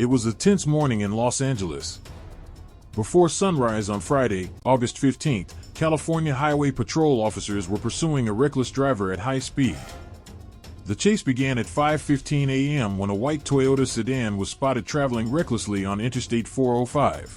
It was a tense morning in Los Angeles. Before sunrise on Friday, August 15th, California Highway Patrol officers were pursuing a reckless driver at high speed. The chase began at 5:15 a.m. when a white Toyota sedan was spotted traveling recklessly on Interstate 405.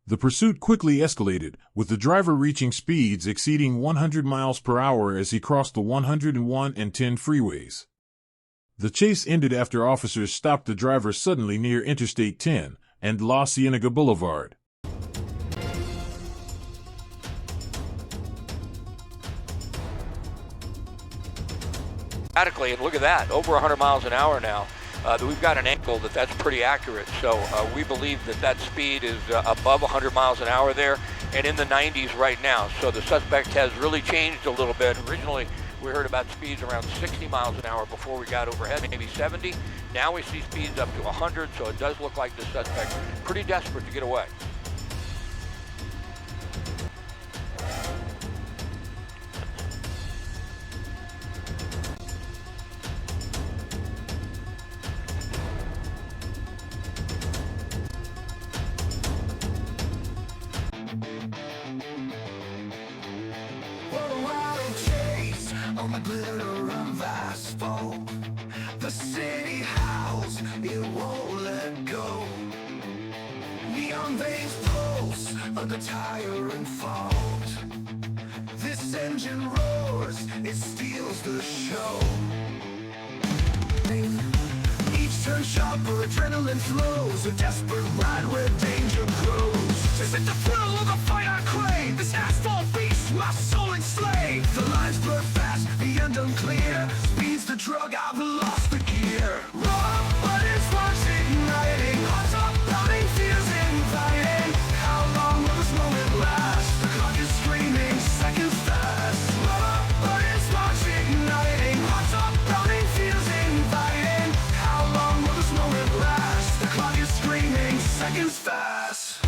The pursuit quickly escalated, with the driver reaching speeds exceeding 100 miles per hour as he crossed the 101 and 10 freeways. The chase ended after officers stopped the driver suddenly near Interstate 10 and La Cienega Boulevard. And look at that, over 100 miles an hour now. We've got an angle that's pretty accurate, so we believe that speed is above 100 miles an hour there and in the 90s right now. So the suspect has really changed a little bit. Originally, we heard about speeds around 60 miles an hour before we got overhead, maybe 70. Now we see speeds up to 100, so it does look like the suspect pretty desperate to get away. On the glitter of asphalt, the city howls, it won't let go. Neon veins pulse under tire and fault. This engine roars, it steals the show. Each turn sharper, adrenaline flows, a desperate ride where danger grows. Is it the thrill of the fight I crave? This asphalt beast, my soul enslaved. The lines blur fast, the end unclear. Speeds the drug, I've lost the gear. Raw, but it's sparks igniting. Hearts are pounding, fears inviting. How long will this moment last? The clock is screaming, seconds fast. Raw, but it's sparks igniting. Hearts are pounding, fears inviting. How long will this moment last? The clock is screaming, seconds fast.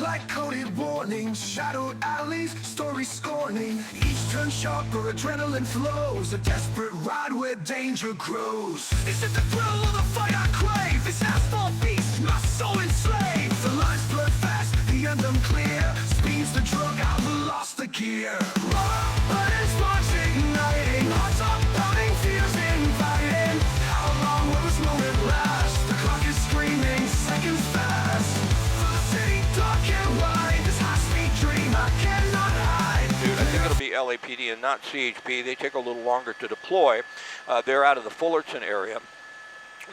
Like coded warnings, shadowed alleys, stories scorning. Each turn sharper, adrenaline flows, a desperate ride where danger grows. Is it the thrill of the fight I crave? This asphalt beast, my soul enslaved. The lines blur fast, the end unclear. Speeds the drug, I've lost the gear. Raw, but it's sparks igniting. Hearts are pounding, fears inviting. How long will this moment last? The clock is screaming, seconds fast. Dark and wide, this high-speed dream I cannot hide. Dude, I think it'll be LAPD and not CHP. They take a little longer to deploy. They're out of the Fullerton area.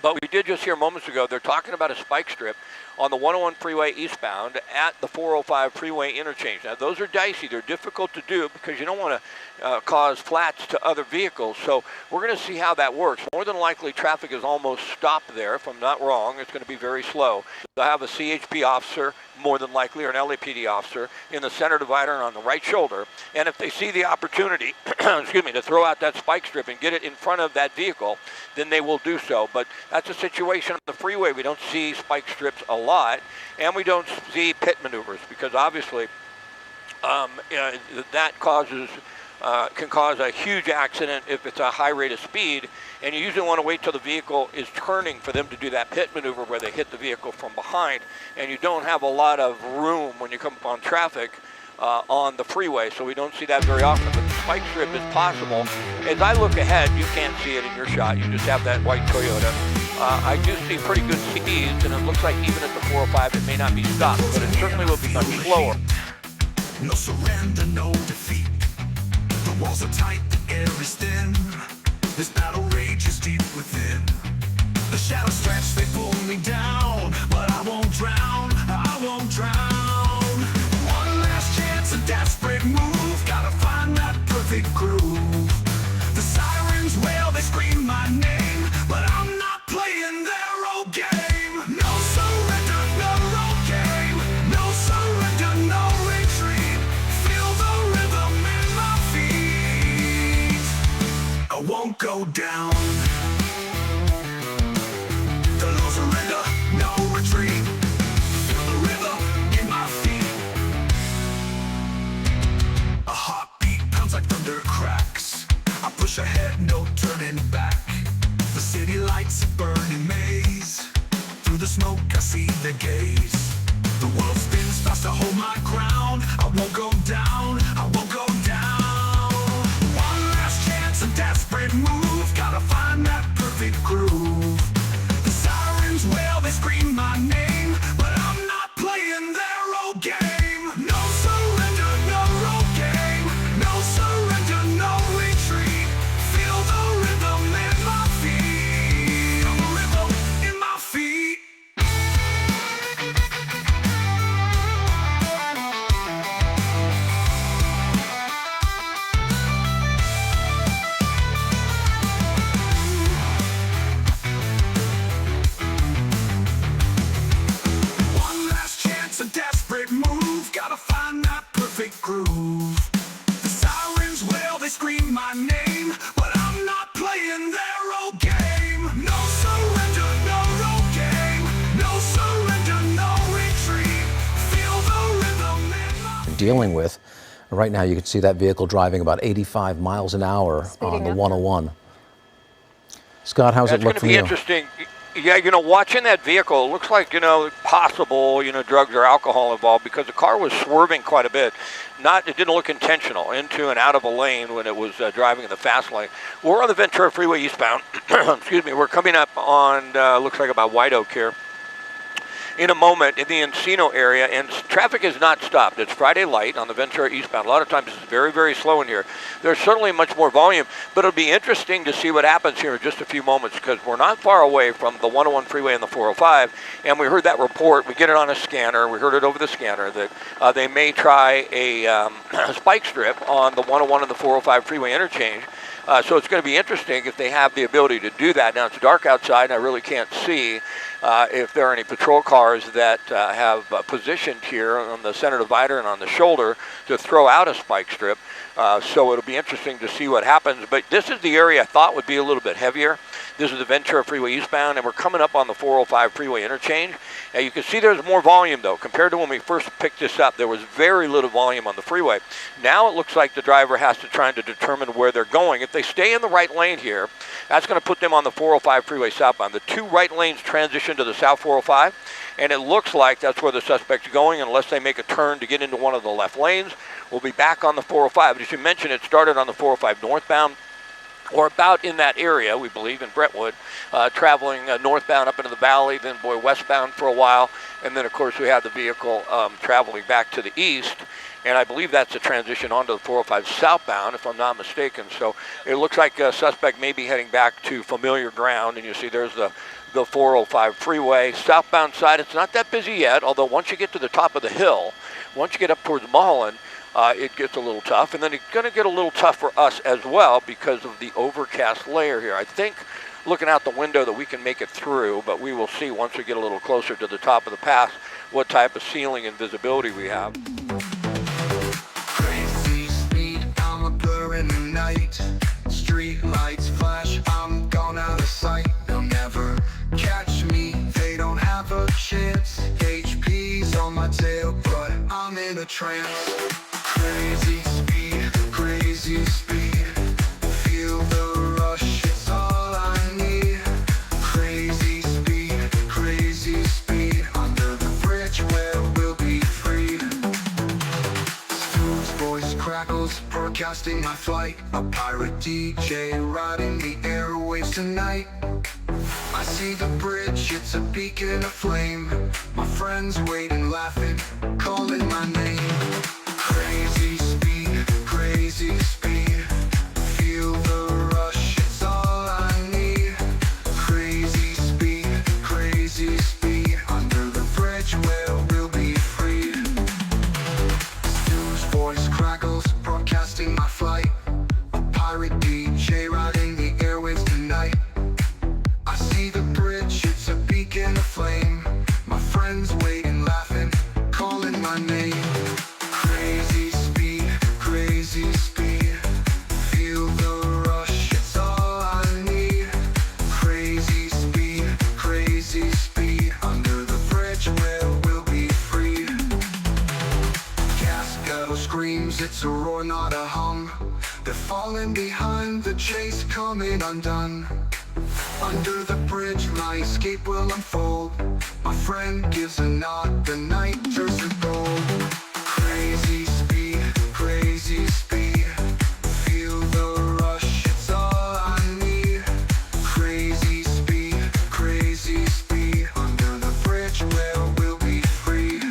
But we did just hear moments ago, they're talking about a spike strip on the 101 freeway eastbound at the 405 freeway interchange. Now, those are dicey. They're difficult to do because you don't want to cause flats to other vehicles. So we're going to see how that works. More than likely, traffic is almost stopped there. If I'm not wrong, it's going to be very slow. They'll have a CHP officer, more than likely, or an LAPD officer in the center divider and on the right shoulder. And if they see the opportunity, excuse me, to throw out that spike strip and get it in front of that vehicle, then they will do so. But that's a situation on the freeway. We don't see spike strips a lot, and we don't see pit maneuvers because obviously that can cause a huge accident if it's a high rate of speed, and you usually want to wait till the vehicle is turning for them to do that pit maneuver where they hit the vehicle from behind, and you don't have a lot of room when you come upon traffic on the freeway, so we don't see that very often. But the spike strip is possible. As I look ahead, you can't see it in your shot. You just have that white Toyota. I do see pretty good speeds, and it looks like even at the 405 it may not be stopped, but it certainly will be much slower. No surrender, no defeat. The walls are tight, the air is thin. This battle rages deep within. The shadows stretch, they pull me down, but I won't drown, I won't drown. One last chance, a desperate move. Gotta find that perfect groove. The sirens wail, they scream my name, but I'm not playing their old game. No surrender. go down. The no surrender, no retreat. Feel the rhythm in my feet. A heartbeat pounds like thunder cracks. I push ahead, no turning back. The city lights a burning maze. Through the smoke I see the gaze. The world spins fast to hold my ground. I won't go down, I won't go down. One last chance, a desperate move. Gotta find that perfect groove. The sirens wail, they scream my name, but I'm not playing their old game. No surrender, no road game. No surrender, no retreat. Feel the rhythm in my feet. Feel the rhythm in my feet. One last chance, a desperate move. Gotta find that perfect groove. The sirens wail, they scream my name, but I'm not playing their old game. No surrender, no road game. No surrender, no retreat. Feel the rhythm in my Dealing with. Right now, you can see that vehicle driving about 85 miles an hour on the 101. Scott, how's it That's look going to from be you? interesting. Yeah, watching that vehicle, it looks like, possible, drugs or alcohol involved because the car was swerving quite a bit. It didn't look intentional into and out of a lane when it was driving in the fast lane. We're on the Ventura Freeway eastbound. Excuse me. We're coming up on, looks like about White Oak here. In a moment in the Encino area, and traffic is not stopped. It's Friday light on the Ventura eastbound. A lot of times it's very, very slow in here. There's certainly much more volume, but it'll be interesting to see what happens here in just a few moments because we're not far away from the 101 freeway and the 405, and we heard that report. We get it on a scanner. We heard it over the scanner that they may try a spike strip on the 101 and the 405 freeway interchange. So it's going to be interesting if they have the ability to do that. Now, it's dark outside, and I really can't see if there are any patrol cars that have positioned here on the center divider and on the shoulder to throw out a spike strip. So it'll be interesting to see what happens. But this is the area I thought would be a little bit heavier. This is the Ventura Freeway eastbound, and we're coming up on the 405 freeway interchange. Now, you can see there's more volume, though. Compared to when we first picked this up, there was very little volume on the freeway. Now it looks like the driver has to try to determine where they're going. If they stay in the right lane here, that's going to put them on the 405 freeway southbound. The two right lanes transition to the South 405, and it looks like that's where the suspect's going unless they make a turn to get into one of the left lanes. We'll be back on the 405. But as you mentioned, it started on the 405 northbound, or about in that area, we believe, in Brentwood, traveling northbound up into the valley, then westbound for a while, and then, of course, we have the vehicle traveling back to the east, and I believe that's a transition onto the 405 southbound, if I'm not mistaken. So it looks like a suspect may be heading back to familiar ground, and you see there's the 405 freeway. Southbound side, it's not that busy yet, although once you get to the top of the hill, once you get up towards Mulholland, it gets a little tough, and then it's going to get a little tough for us as well because of the overcast layer here. I think looking out the window that we can make it through, but we will see once we get a little closer to the top of the pass what type of ceiling and visibility we have. crazy speed. I'm a blur in the night. Street lights flash. I'm gone out of sight. They'll never catch me. They don't have a chance. HP's on my tail, but I'm in a trance. Crazy speed, crazy speed. Feel the rush, it's all I need. Crazy speed. Under the bridge where we'll be free. Stu's voice crackles, broadcasting my flight. A pirate DJ riding the airwaves tonight. I see the bridge, it's a beacon of flame. My friends waiting, laughing, calling my name. Crazy speed, feel the rush, it's all I need. Crazy speed, under the bridge where we'll be free. Stu's voice crackles, broadcasting my flight. A pirate DJ riding the airwaves tonight. I see the bridge, it's a beacon of flame. My friends waiting, laughing, calling my name. Crazy speed, feel the rush, it's all I door, not a hum. They're falling behind, the chase coming undone. Under the bridge, my escape will unfold. My friend gives a nod, the night turns to gold. Crazy speed, crazy speed. Feel the rush, it's all I need. Crazy speed. Under the bridge where we'll be free.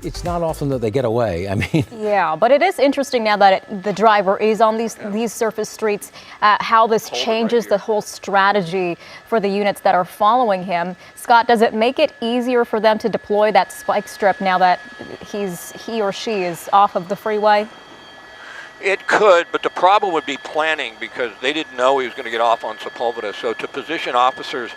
It's not often that they get away. I mean, Yeah, but it is interesting now that the driver is on these surface streets, how this changes the whole strategy for the units that are following him. Scott, does it make it easier for them to deploy that spike strip now that he or she is off of the freeway? It could, but the problem would be planning, because they didn't know he was going to get off on Sepulveda. So to position officers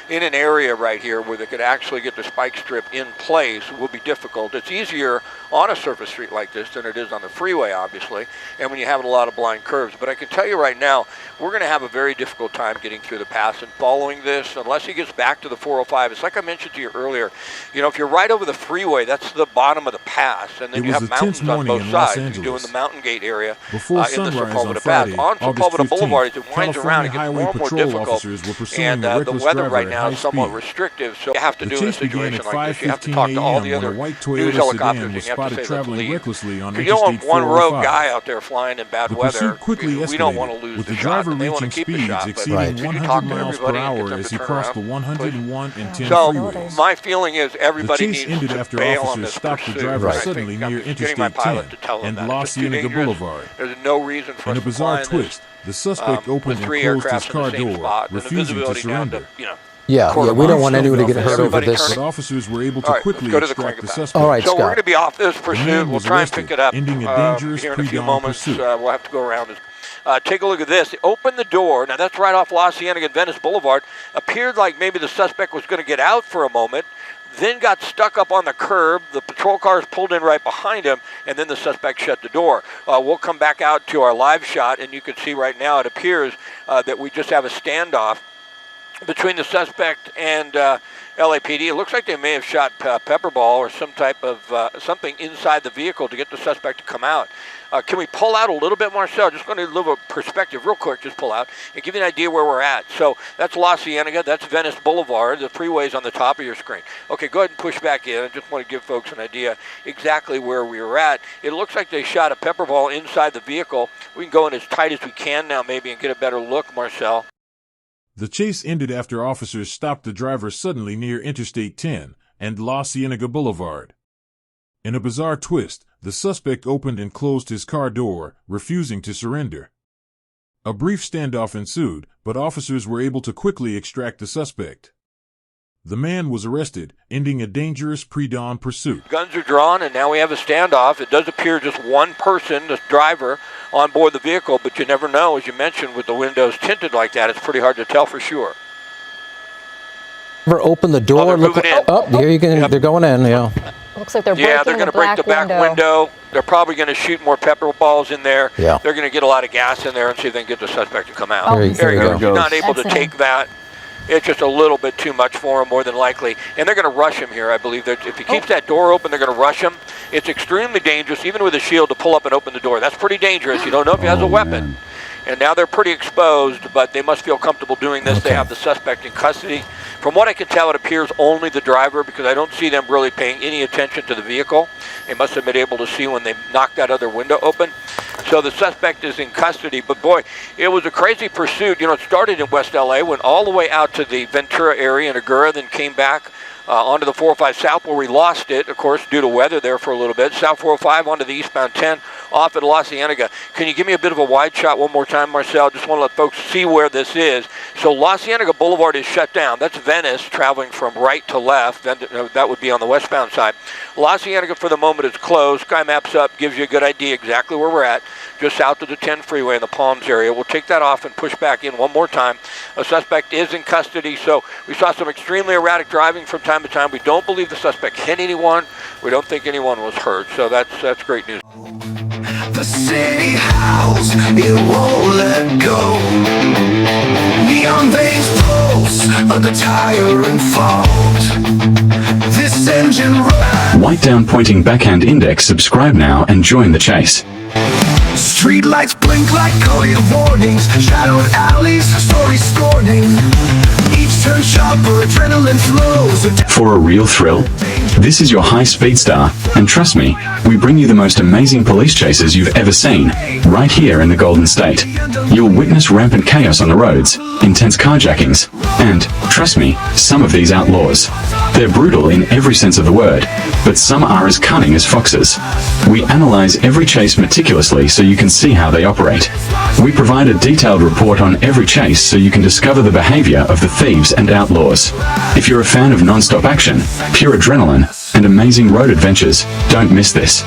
in an area right here where they could actually get the spike strip in place will be difficult. It's easier on a surface street like this than it is on the freeway, obviously, and when you have a lot of blind curves. But I can tell you right now, we're going to have a very difficult time getting through the pass and following this unless he gets back to the 405. It's like I mentioned to you earlier, you know, if you're right over the freeway, that's the bottom of the pass, and then you have mountains on both sides. You're doing the Mountain Gate area Before in the sunrise on Sepulveda Friday, Pass. On August Sepulveda 15th, Boulevard, as it winds around, California it gets Highway more and more Patrol difficult, officers were pursuing and a the reckless weather driver right at now high is somewhat speed. restrictive, so you have to The do in a chase began situation at like this. You have to 5:15 talk to all a.m. the when a other white news Toyota helicopters, sedan and was you have to spotted say what's traveling legal. recklessly on You don't want Interstate one rogue 405. guy out there flying in bad The weather. pursuit quickly We don't want to escalated, lose with the the shot, driver and they want to reaching keep the speeds shot. But exceeding Right. could you 100 talk to miles per everybody and get hour them as to he turn crossed the around, 101 and 10 So freeways. my feeling is The everybody chase needs ended to after bail on officers this stopped the pursuit. driver I think suddenly I'm near just getting my Interstate pilot 10 to tell them and that. La It's too Cienega dangerous. Boulevard. There's no reason for In us a to bizarre fly in twist, the suspect with opened and three closed his aircraft in car the same door, spot, and the refusing to visibility down to, surrender. yeah, quarter we don't mile. want anyone to get hurt over Everybody this. But officers were able to All right, quickly let's go to the extract the crank suspect. All right, So we're Scott. going to be off this pursuit. man We'll was try and arrested, pick it up ending a dangerous here in a few pre-dawn moments. pursuit. We'll have to go around. Take a look at this. Open the door. Now, that's right off La Cienega and Venice Boulevard. Appeared like maybe the suspect was going to get out for a moment, then got stuck up on the curb. The patrol cars pulled in right behind him, and then the suspect shut the door. We'll come back out to our live shot, and you can see right now it appears that we just have a standoff between the suspect and LAPD. It looks like they may have shot pepper ball or some type of something inside the vehicle to get the suspect to come out. Can we pull out a little bit, Marcel? Just going to give a perspective real quick, just pull out and give you an idea where we're at. So that's La Cienega, that's Venice Boulevard. The freeway's on the top of your screen. Okay, go ahead and push back in. I just want to give folks an idea exactly where we were at. It looks like they shot a pepper ball inside the vehicle. We can go in as tight as we can now maybe and get a better look, Marcel. The chase ended after officers stopped the driver suddenly near Interstate 10 and La Cienega Boulevard. In a bizarre twist, the suspect opened and closed his car door, refusing to surrender. A brief standoff ensued, but officers were able to quickly extract the suspect. The man was arrested, ending a dangerous pre-dawn pursuit. Guns are drawn, and now we have a standoff. It does appear just one person, the driver, on board the vehicle, but you never know, as you mentioned, with the windows tinted like that, it's pretty hard to tell for sure. Ever open the door? they're Look, moving in. oh, here you can. Yep. They're going in. Yeah. Looks like they're Yeah, they're breaking going to break the back window. They're probably going to shoot more pepper balls in there. Yeah. They're going to get a lot of gas in there and see if they can get the suspect to come out. Oh, There you there go. it You're not goes. able to That's take that. It's just a little bit too much for him, more than likely. And they're going to rush him here, I believe. If he keeps that door open, they're going to rush him. It's extremely dangerous, even with a shield, to pull up and open the door. That's pretty dangerous. You don't know if he has a weapon. Man. And now they're pretty exposed, but they must feel comfortable doing this. They Okay. have the suspect in custody. From what I can tell, it appears only the driver, because I don't see them really paying any attention to the vehicle. They must have been able to see when they knocked that other window open. So the suspect is in custody. But boy, it was a crazy pursuit. You know, it started in West LA, went all the way out to the Ventura area in Agoura, then came back onto the 405 South, where we lost it, of course, due to weather there for a little bit. South 405 onto the eastbound 10 off at La Cienega. Can you give me a bit of a wide shot one more time, Marcel? Just want to let folks see where this is. So La Cienega Boulevard is shut down. That's Venice traveling from right to left. That would be on the westbound side. La Cienega for the moment is closed. Sky Maps Up gives you a good idea exactly where we're at, just south of the 10 freeway in the Palms area. We'll take that off and push back in one more time. A suspect is in custody, so we saw some extremely erratic driving from time to time. We don't believe the suspect hit anyone. We don't think anyone was hurt, so that's great news. The city howls, it won't let go. The Neon veins pulse under tire and fault. This engine runs. White down pointing backhand index. Subscribe now and join the chase. Street lights blink like coded warnings. Shadowed alleys, stories scorning. Each turn sharper, adrenaline flows. For a real thrill, this is your high-speed star, and trust me, we bring you the most amazing police chases you've ever seen, right here in the Golden State. You'll witness rampant chaos on the roads, intense carjackings, and, trust me, some of these outlaws. They're brutal in every sense of the word, but some are as cunning as foxes. We analyze every chase meticulously so you can see how they operate. We provide a detailed report on every chase so you can discover the behavior of the thieves and outlaws. If you're a fan of non-stop action, pure adrenaline, and amazing road adventures, don't miss this.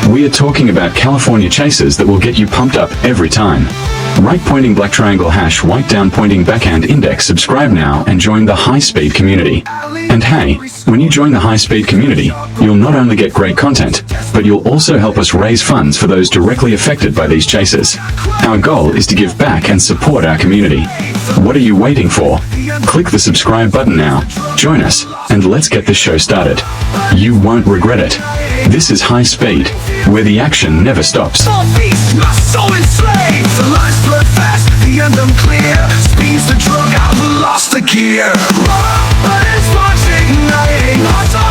We are talking about California chases that will get you pumped up every time. Right pointing black triangle hash white down pointing backhand index. Subscribe now and join the high-speed community. And hey, when you join the high-speed community, you'll not only get great content, but you'll also help us raise funds for those directly affected by these chases. Our goal is to give back and support our community. What are you waiting for? Click the subscribe button now, join us, and let's get this show started. You won't regret it. This is High Speed, where the action never stops. All beast, my soul enslaved. The lines blur fast, the end unclear. Speeds the drug out, lost the gear. But it's watching, igniting hearts.